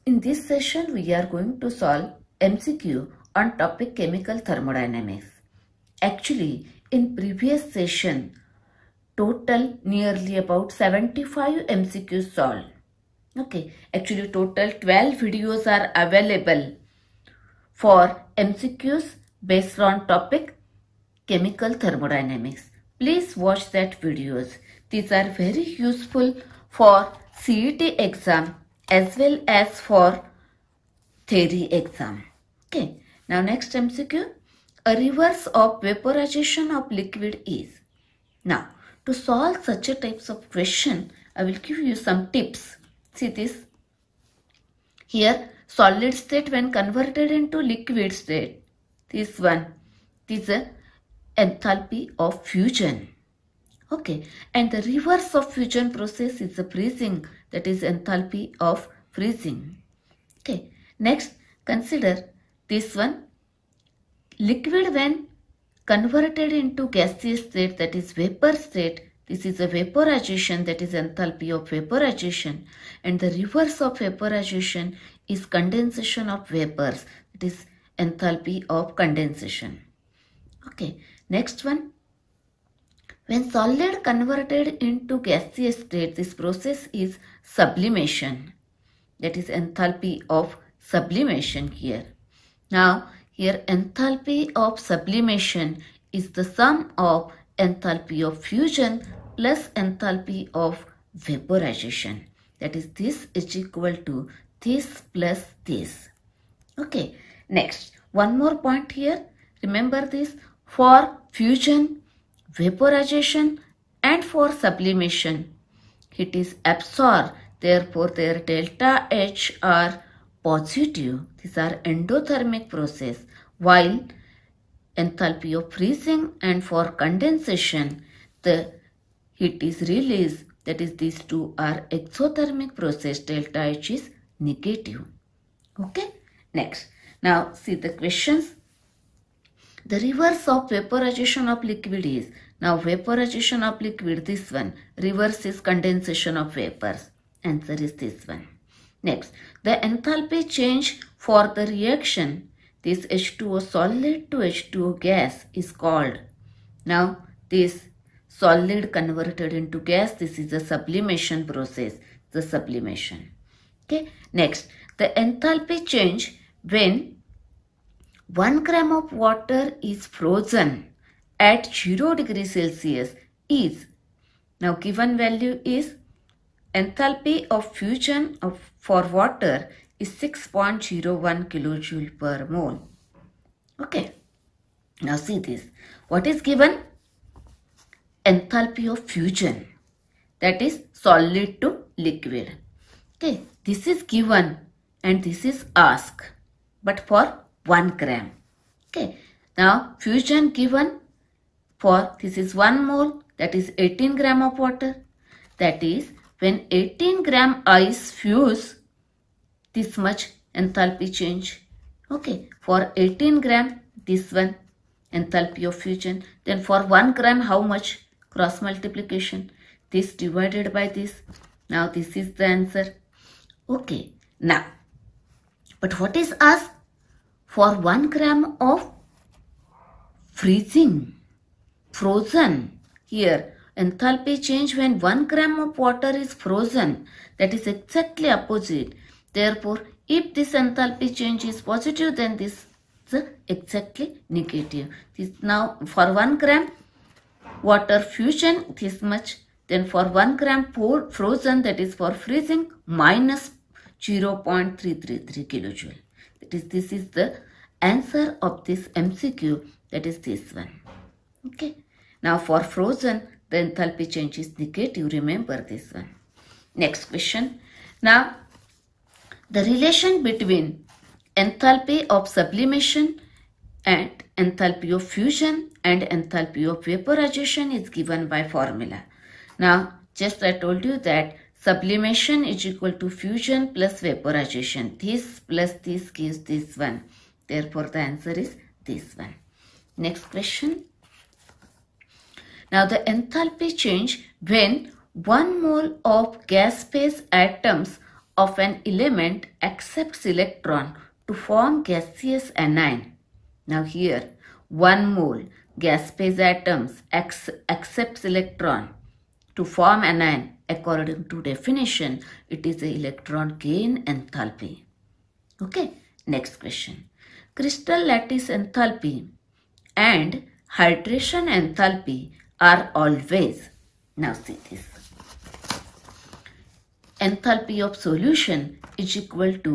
In this session, we are going to solve MCQ on topic chemical thermodynamics. Actually, in previous session, total nearly about 75 MCQs solved. Okay, actually total 12 videos are available for MCQs based on topic chemical thermodynamics. Please watch that videos. These are very useful for CET exam as well as for theory exam. Okay, now next MCQ. A reverse of vaporization of liquid is. Now, to solve such a types of question, I will give you some tips. See this. Here, solid state when converted into liquid state. This one is a enthalpy of fusion. Okay, and the reverse of fusion process is the freezing, that is enthalpy of freezing. Okay, next consider this one. Liquid when converted into gaseous state, that is vapor state, this is a vaporization, that is enthalpy of vaporization, and the reverse of vaporization is condensation of vapors, that is enthalpy of condensation. Okay, next one. When solid converted into gaseous state, this process is sublimation, that is enthalpy of sublimation here. Now, here enthalpy of sublimation is the sum of enthalpy of fusion plus enthalpy of vaporization. That is, this is equal to this plus this. Okay, next, one more point here. Remember this, for fusion, vaporization and for sublimation, heat is absorbed. Therefore, their delta H are positive. These are endothermic process. While enthalpy of freezing and for condensation, the heat is released. That is, these two are exothermic process. Delta H is negative. Okay. Next. Now see the questions. The reverse of vaporization of liquid is. Now vaporization of liquid, this one. Reverse is condensation of vapors. Answer is this one. Next, the enthalpy change for the reaction, this H2O solid to H2O gas is called. Now, this solid converted into gas, this is the sublimation process, the sublimation. Okay. Next, the enthalpy change when 1 gram of water is frozen at 0 degrees Celsius is. Now, given value is enthalpy of fusion for water is 6.01 kilojoule per mole. Okay. Now see this. What is given? Enthalpy of fusion. That is solid to liquid. Okay. This is given and this is asked. But for 1 gram. Okay. Now fusion given for, this is 1 mole, that is 18 gram of water. That is, when 18 gram ice fuse, this much enthalpy change. Okay, for 18 gram, this one enthalpy of fusion. Then for 1 gram, how much? Cross multiplication. This divided by this. Now this is the answer. Okay, now, but what is asked? For 1 gram of freezing, frozen, here enthalpy change when 1 gram of water is frozen, that is exactly opposite. Therefore, if this enthalpy change is positive, then this is exactly negative. This now for 1 gram water fusion, this much. Then for 1 gram frozen, that is for freezing, minus 0.333 kilojoule. That is, this is the answer of this MCQ, that is this one. Okay. Now for frozen, the enthalpy change is negative. Remember this one. Next question. Now, the relation between enthalpy of sublimation and enthalpy of fusion and enthalpy of vaporization is given by formula. Now, just I told you that sublimation is equal to fusion plus vaporization. This plus this gives this one. Therefore, the answer is this one. Next question. Now, the enthalpy change when 1 mole of gas phase atoms of an element accepts electron to form gaseous anion. Now here 1 mole gas phase atoms accepts electron to form anion. According to definition, it is the electron gain enthalpy. Okay, next question. Crystal lattice enthalpy and hydration enthalpy are always, now see this, enthalpy of solution is equal to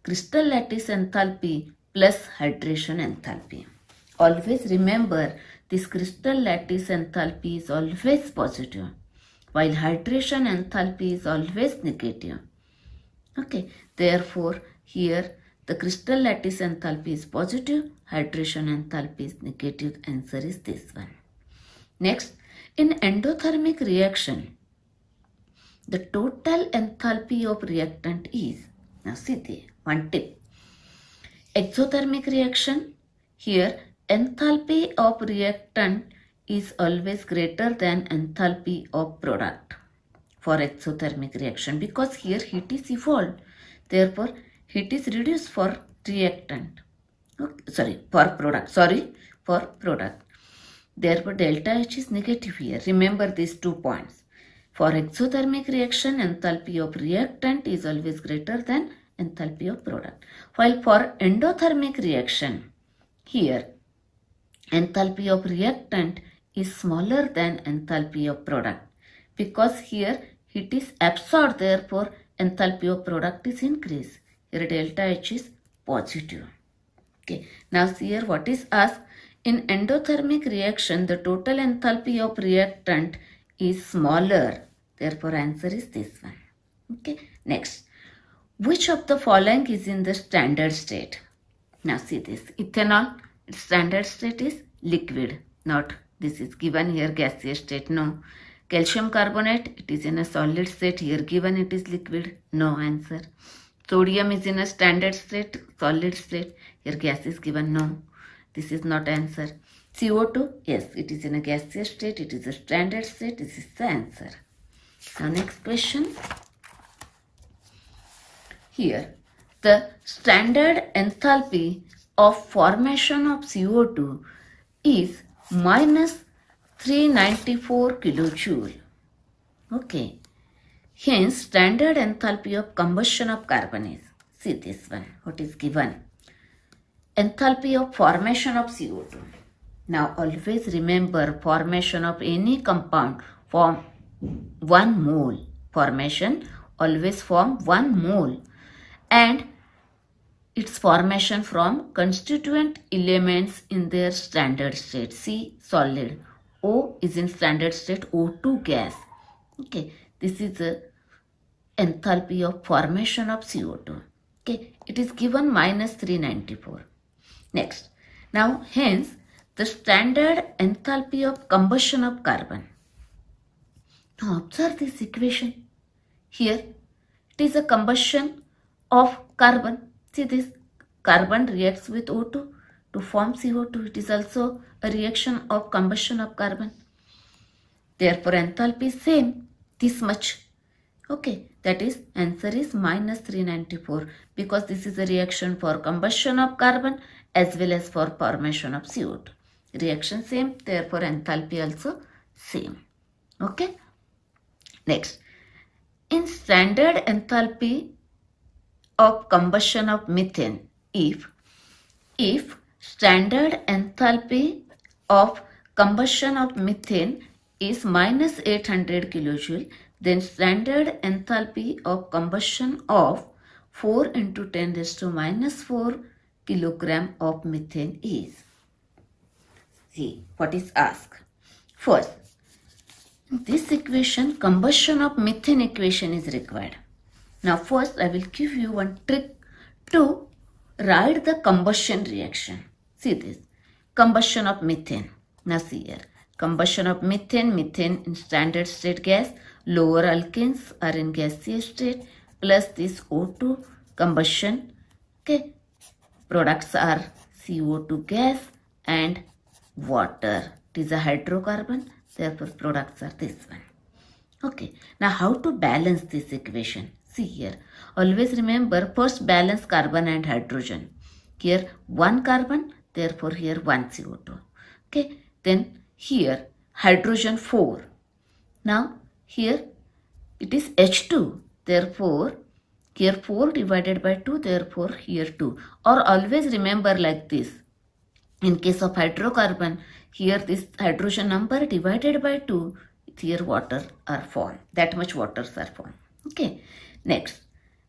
crystal lattice enthalpy plus hydration enthalpy. Always remember this crystal lattice enthalpy is always positive, while hydration enthalpy is always negative. Okay, therefore here the crystal lattice enthalpy is positive, hydration enthalpy is negative. Answer is this one. Next, in endothermic reaction, the total enthalpy of reactant is, now see the one tip. Exothermic reaction, here enthalpy of reactant is always greater than enthalpy of product for exothermic reaction, because here heat is evolved. Therefore, heat is reduced for reactant. Okay, for product. Therefore, delta H is negative here. Remember these 2 points. For exothermic reaction, enthalpy of reactant is always greater than enthalpy of product. While for endothermic reaction, here enthalpy of reactant is smaller than enthalpy of product, because here heat is absorbed, therefore enthalpy of product is increased. Here delta H is positive. Okay. Now see here what is asked. In endothermic reaction, the total enthalpy of reactant is smaller. Therefore answer is this one. Okay. Next. Which of the following is in the standard state? Now see this. Ethanol, its standard state is liquid. Not this is given here gaseous state. No. Calcium carbonate, it is in a solid state. Here given it is liquid. No answer. Sodium is in a standard state, solid state. Here gas is given. No. This is not answer. CO2, yes, it is in a gaseous state. It is a standard state. This is the answer. Now next question. Here, the standard enthalpy of formation of CO2 is minus 394 kilojoule. Okay. Hence, standard enthalpy of combustion of carbon is, see this one, what is given. Enthalpy of formation of CO2. Now, always remember formation of any compound form 1 mole. Formation always form 1 mole. And its formation from constituent elements in their standard state. C, solid. O is in standard state, O2 gas. Okay. This is the enthalpy of formation of CO2. Okay, it is given minus 394. Next, now hence the standard enthalpy of combustion of carbon. Now observe this equation. Here it is a combustion of carbon. See this, carbon reacts with O2 to form CO2. It is also a reaction of combustion of carbon. Therefore enthalpy is same. This much. Okay, that is answer is minus 394, because this is a reaction for combustion of carbon as well as for formation of CO2. Reaction same, therefore enthalpy also same. Okay. Next, in standard enthalpy of combustion of methane, if standard enthalpy of combustion of methane is minus 800 kilojoule, then standard enthalpy of combustion of 4 into 10 raised to minus 4 kilogram of methane is. See what is asked. First, this equation, combustion of methane equation is required. Now first I will give you one trick to write the combustion reaction. See this, combustion of methane. Now see here. Combustion of methane, methane in standard state gas, lower alkanes are in gaseous state, plus this O2 combustion. Okay, products are CO2 gas and water. It is a hydrocarbon, therefore products are this one. Okay, now how to balance this equation? See here, always remember first balance carbon and hydrogen. Here 1 carbon, therefore here 1 CO2. Okay, then here hydrogen 4. Now here it is H2, therefore here 4 divided by 2, therefore here 2. Or always remember like this. In case of hydrocarbon, here this hydrogen number divided by 2, here water are formed. That much waters are formed. Okay. Next.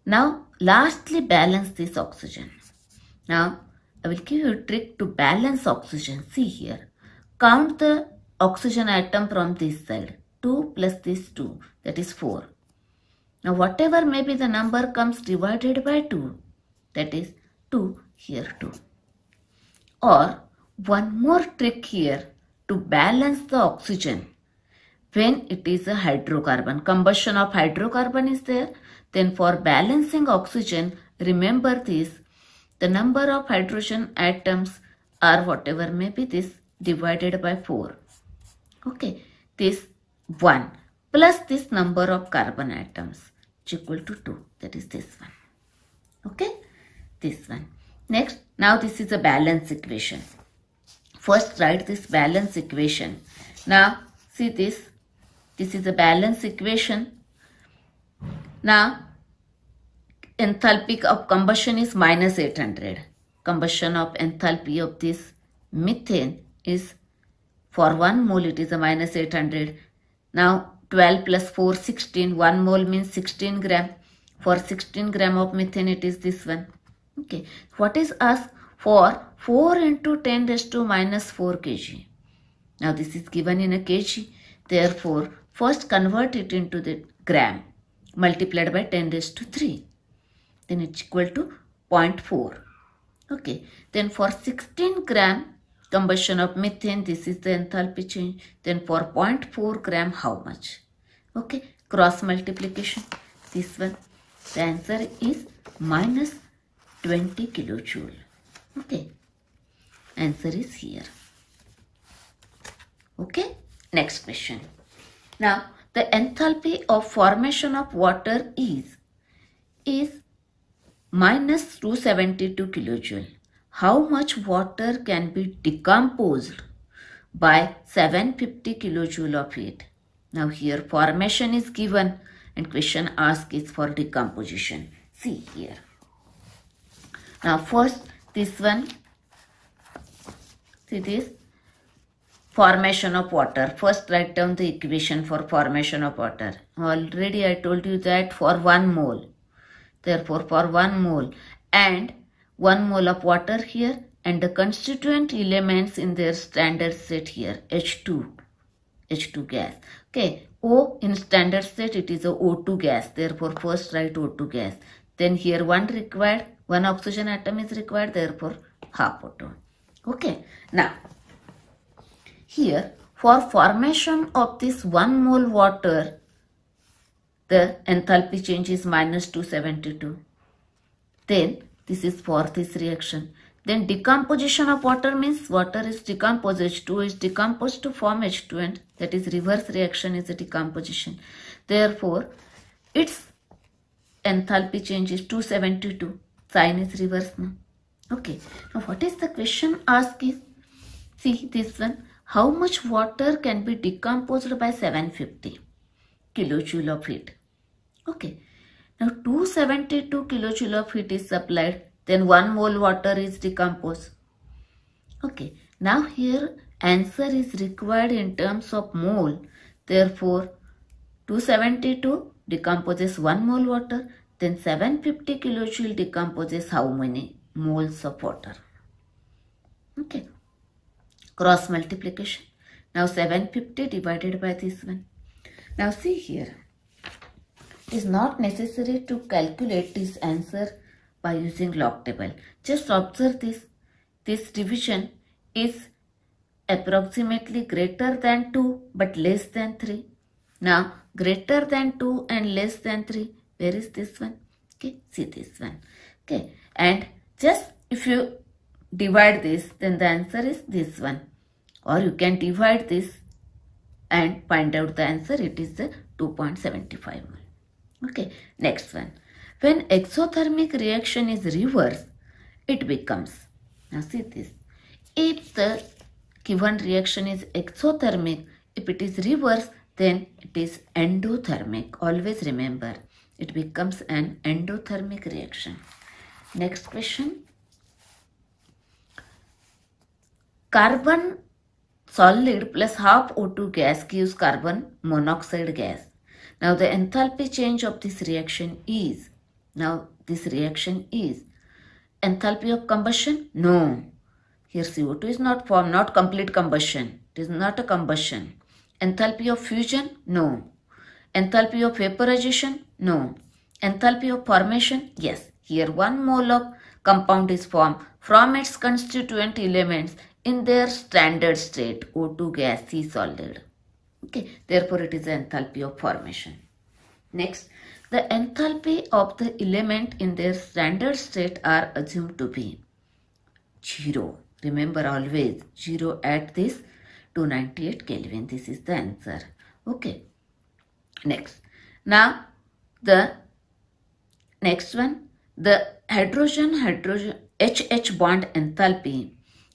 Now lastly balance this oxygen. Now I will give you a trick to balance oxygen. See here. Count the oxygen atom from this side. 2 plus this 2, that is 4. Now whatever may be the number comes divided by 2, that is 2, here 2. Or one more trick here to balance the oxygen. When it is a hydrocarbon, combustion of hydrocarbon is there, then for balancing oxygen, remember this, the number of hydrogen atoms are whatever may be this divided by 4. Okay, this 1 plus this number of carbon atoms is equal to 2, that is this one. Okay, this one. Next, now this is a balance equation. First write this balance equation. Now see this is a balance equation. Now enthalpy of combustion is minus 800. Combustion of enthalpy of this methane is, for 1 mole it is a minus 800. Now 12 plus 4, 16. 1 mole means 16 gram. For 16 gram of methane it is this one. Okay. What is asked? For 4 into 10 raised to minus 4 kg. Now this is given in a kg. Therefore, first convert it into the gram multiplied by 10 raised to 3. Then it's equal to 0.4. Okay. Then for 16 gram combustion of methane, this is the enthalpy change. Then for 0.4 gram, how much? Okay. Cross multiplication. This one. The answer is minus 20 kilojoule. Okay. Answer is here. Okay. Next question. Now, the enthalpy of formation of water is minus 272 kilojoule. How much water can be decomposed by 750 kilojoule of heat? Now here formation is given and question asked is for decomposition. See here. Now first this one, see this, formation of water. First write down the equation for formation of water. Already I told you that for 1 mole. Therefore for 1 mole and 1 mole of water here and the constituent elements in their standard set here, H2 gas. Okay, O in standard set it is a O2 gas. Therefore first write O2 gas. Then here 1 required, 1 oxygen atom is required, therefore half O2. Okay, now here for formation of this 1 mole water, the enthalpy change is minus 272. Then this is for this reaction. Then decomposition of water means water is decomposed, H2 is decomposed to form H2 and that is reverse reaction is a decomposition. Therefore, its enthalpy change is 272. Sign is reverse now. Okay. Now what is the question asked is, see this one, how much water can be decomposed by 750 kilojoule of heat? Okay. Now 272 kilojoule of heat is supplied, then 1 mole water is decomposed. Okay. Now here answer is required in terms of mole. Therefore 272 decomposes 1 mole water, then 750 kilojoule decomposes how many moles of water? Okay. Cross multiplication. Now 750 divided by this one. Now see here. It is not necessary to calculate this answer by using log table. Just observe this. This division is approximately greater than 2 but less than 3. Now greater than 2 and less than 3. Where is this one? Okay, see this one. Okay, and just if you divide this, then the answer is this one. Or you can divide this and find out the answer. It is the 2.75 mole. Okay, next one. When exothermic reaction is reversed, it becomes, now see this, if the given reaction is exothermic, if it is reversed, then it is endothermic. Always remember, it becomes an endothermic reaction. Next question. Carbon solid plus half O2 gas gives carbon monoxide gas. Now the enthalpy change of this reaction is, enthalpy of combustion? No. Here CO2 is not formed, not complete combustion. It is not a combustion. Enthalpy of fusion? No. Enthalpy of vaporization? No. Enthalpy of formation? Yes. Here 1 mole of compound is formed from its constituent elements in their standard state, O2 gas, C solid. Okay, therefore it is the enthalpy of formation. Next, the enthalpy of the element in their standard state are assumed to be 0. Remember always 0 at this 298 Kelvin. This is the answer. Okay. Next. Now the next one, the hydrogen HH bond enthalpy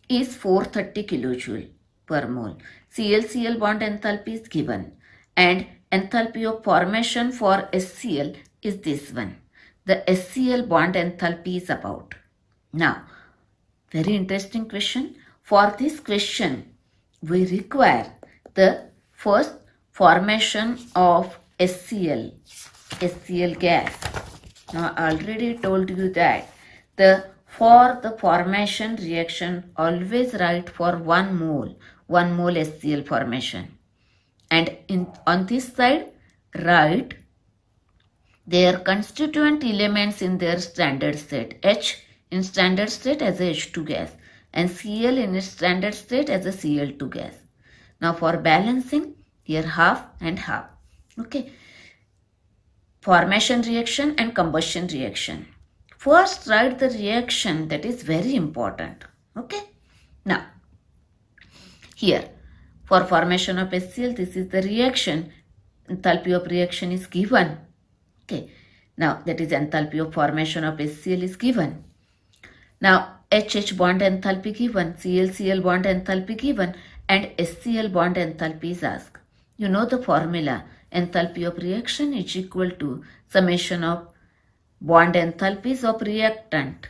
is 430 kilojoule per mole. Cl-Cl bond enthalpy is given and enthalpy of formation for HCl is this one. The HCl bond enthalpy is about. Now, very interesting question. For this question, we require the first formation of HCl gas. Now, I already told you that for the formation reaction, always write for 1 mole HCl formation. And on this side, write their constituent elements in their standard state. H in standard state as a H2 gas and Cl in its standard state as a Cl2 gas. Now for balancing, here half and half. Okay. Formation reaction and combustion reaction. First write the reaction, that is very important. Okay. Now here for formation of HCl, this is the reaction. Enthalpy of reaction is given. Okay. Now that is enthalpy of formation of HCl is given. Now HH bond enthalpy given, Cl-Cl bond enthalpy given and HCl bond enthalpy is asked. You know the formula, enthalpy of reaction is equal to summation of bond enthalpies of reactant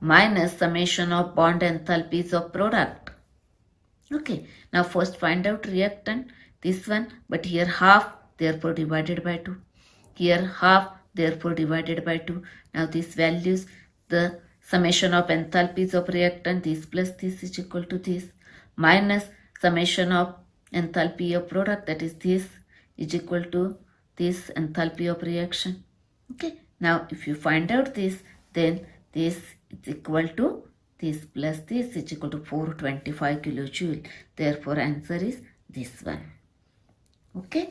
minus summation of bond enthalpies of product. Okay, now first find out reactant, this one, but here half, therefore divided by 2. Here half, therefore divided by 2. Now these values, the summation of enthalpies of reactant, this plus this is equal to this, minus summation of enthalpy of product, that is this, is equal to this enthalpy of reaction. Okay, now if you find out this, then this is equal to this plus this is equal to 425 kilojoule. Therefore answer is this one. Okay.